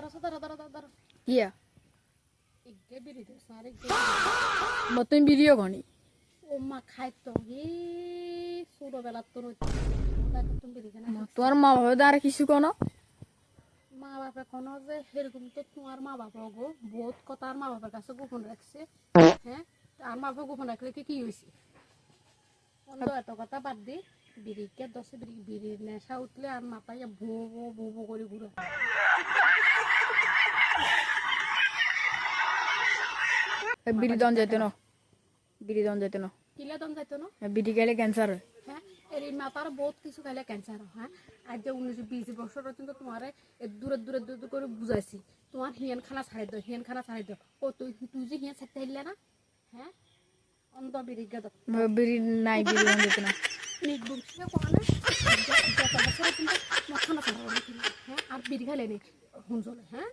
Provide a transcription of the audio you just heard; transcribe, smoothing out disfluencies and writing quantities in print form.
দাঁড়া কিয়া ইগে বিড়ি দে সারে মতন ভিডিও গনি ও মা খাইতো হি ছোটবেলা তোর তুমি বিড়ি কেন তোর মা বাবা দ্বারা কিছু কোনো মা বাপে কোনো যে সেরকম তো তোমার মা বাবা গো বহুত কথা আর মা বাবার কাছে গোপন রাখছে হ্যাঁ আর মা বাবা গোপন রাখলে কি হয়েছে অন্য এত কথা বাদ দি বিড়িকে দশে বিড়ির নেশা উঠলে আর মাথায় ভো ভো ভো ভো করে ঘুরে বিড়ি দন যেত না বিড়ি দন যেত না কিলা দম যাইতো না বিড়ি গেলে ক্যান্সার হয় হ্যাঁ এর মাথার বহুত কিছু খাইলে ক্যান্সার হ্যাঁ আজ যে 19-20 বছর পর্যন্ত তোমার দূরে দূরে দূরে করে বুঝাইছি তোমার হিয়ান খানা ছাড়াই দাও হিয়ান খানা ছাড়াই দাও ও তুই যে হিয়ান ছাড়তে হইলে না হ্যাঁ অন্ধ বিড়ি গেদ বিড়ি নাই বিড়ি দন যেত না নিট বুঝছে কোনে যত বছর পর্যন্ত খানা ছাড়াই হ্যাঁ আর বিড়ি খাইলে নেই হুন চলে হ্যাঁ